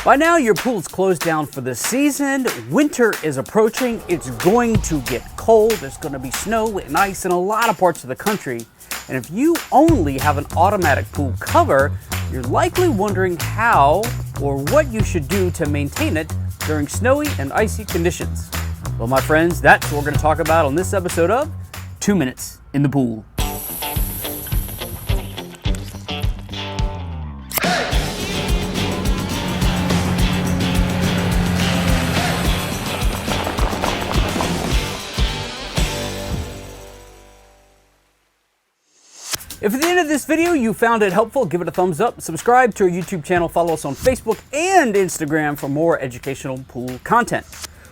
By now, your pool's closed down for the season. Winter is approaching. It's going to get cold. There's going to be snow and ice in a lot of parts of the country. And if you only have an automatic pool cover, you're likely wondering how or what you should do to maintain it during snowy and icy conditions. Well, my friends, that's what we're going to talk about on this episode of 2 Minutes in the Pool. If at the end of this video you found it helpful, give it a thumbs up, subscribe to our YouTube channel, follow us on Facebook and Instagram for more educational pool content.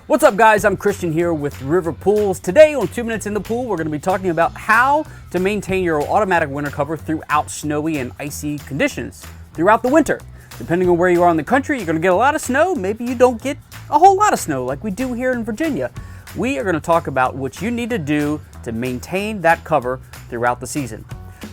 What's up, guys? I'm Christian here with River Pools. Today on 2 Minutes in the Pool, we're going to be talking about how to maintain your automatic winter cover throughout snowy and icy conditions throughout the winter. Depending on where you are in the country, you're going to get a lot of snow. Maybe you don't get a whole lot of snow like we do here in Virginia. We are going to talk about what you need to do to maintain that cover throughout the season.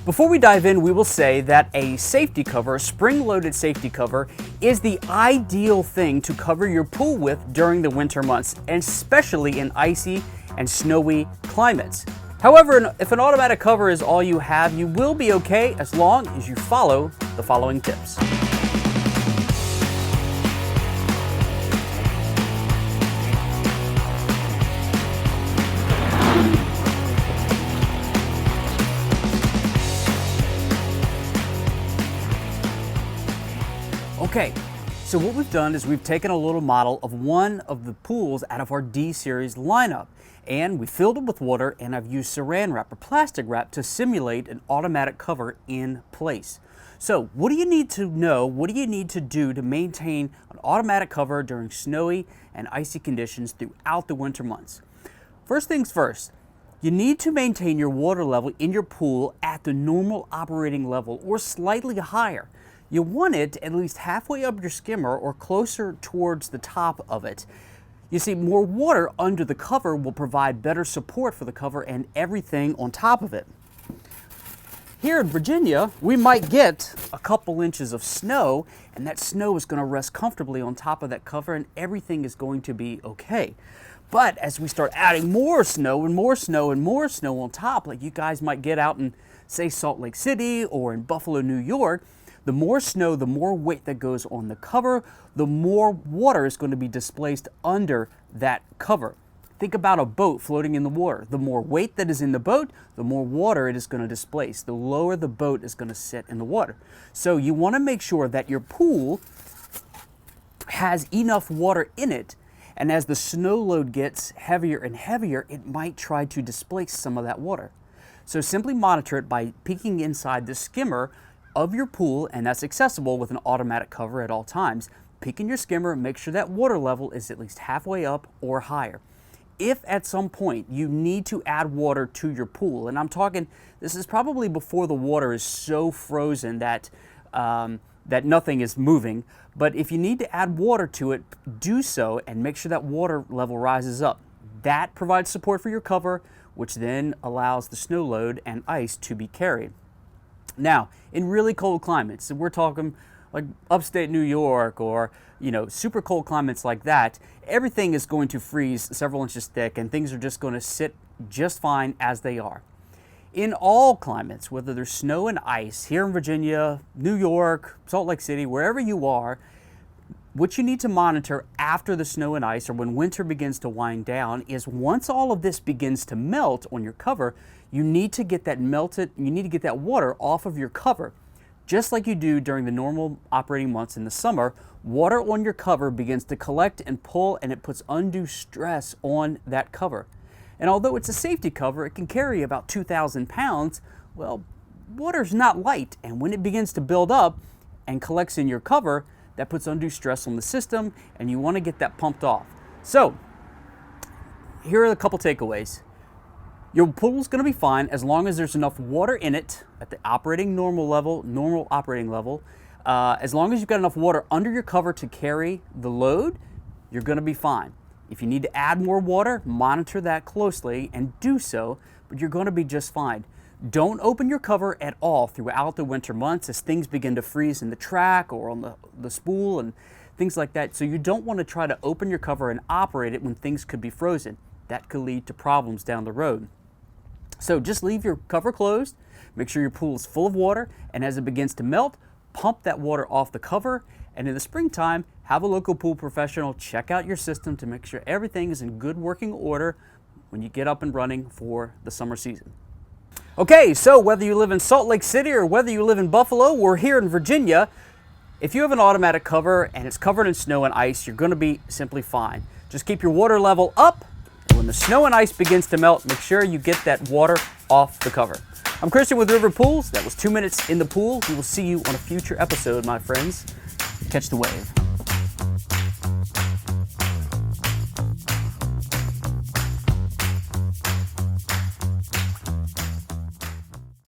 Before we dive in, we will say that a safety cover, a spring-loaded safety cover, is the ideal thing to cover your pool with during the winter months, and especially in icy and snowy climates. However, if an automatic cover is all you have, you will be okay as long as you follow the following tips. Okay, so what we've done is we've taken a little model of one of the pools out of our D-Series lineup, and we filled it with water, and I've used saran wrap or plastic wrap to simulate an automatic cover in place. So what do you need to know? What do you need to do to maintain an automatic cover during snowy and icy conditions throughout the winter months? First things first, you need to maintain your water level in your pool at the normal operating level or slightly higher. You want it at least halfway up your skimmer or closer towards the top of it. You see, more water under the cover will provide better support for the cover and everything on top of it. Here in Virginia, we might get a couple inches of snow, and that snow is going to rest comfortably on top of that cover, and everything is going to be okay. But as we start adding more snow and more snow and more snow on top, like you guys might get out in, say, Salt Lake City or in Buffalo, New York, the more snow, the more weight that goes on the cover, the more water is going to be displaced under that cover. Think about a boat floating in the water. The more weight that is in the boat, the more water it is going to displace. The lower the boat is going to sit in the water. So you want to make sure that your pool has enough water in it, and as the snow load gets heavier and heavier, it might try to displace some of that water. So simply monitor it by peeking inside the skimmer of your pool, and that's accessible with an automatic cover at all times. Peek in your skimmer and make sure that water level is at least halfway up or higher. If at some point you need to add water to your pool, and I'm talking, this is probably before the water is so frozen that that nothing is moving, but if you need to add water to it, do so and make sure that water level rises up. That provides support for your cover, which then allows the snow load and ice to be carried. Now, in really cold climates, we're talking like upstate New York or, super cold climates like that, everything is going to freeze several inches thick and things are just going to sit just fine as they are. In all climates, whether there's snow and ice, here in Virginia, New York, Salt Lake City, wherever you are, what you need to monitor after the snow and ice or when winter begins to wind down is once all of this begins to melt on your cover, you need to get that water off of your cover. Just like you do during the normal operating months in the summer, water on your cover begins to collect and pull, and it puts undue stress on that cover. And although it's a safety cover, it can carry about 2,000 pounds, well, water's not light, and when it begins to build up and collects in your cover, that puts undue stress on the system, and you want to get that pumped off. So, here are a couple takeaways. Your pool's going to be fine as long as there's enough water in it at the normal operating level. As long as you've got enough water under your cover to carry the load, you're going to be fine. If you need to add more water, monitor that closely and do so, but you're going to be just fine. Don't open your cover at all throughout the winter months as things begin to freeze in the track or on the spool and things like that. So you don't want to try to open your cover and operate it when things could be frozen. That could lead to problems down the road. So just leave your cover closed, make sure your pool is full of water, and as it begins to melt, pump that water off the cover. And in the springtime, have a local pool professional check out your system to make sure everything is in good working order when you get up and running for the summer season. Okay, so whether you live in Salt Lake City or whether you live in Buffalo or here in Virginia, if you have an automatic cover and it's covered in snow and ice, you're going to be simply fine. Just keep your water level up, and when the snow and ice begins to melt, make sure you get that water off the cover. I'm Christian with River Pools. That was 2 minutes in the pool. We will see you on a future episode, my friends. Catch the wave.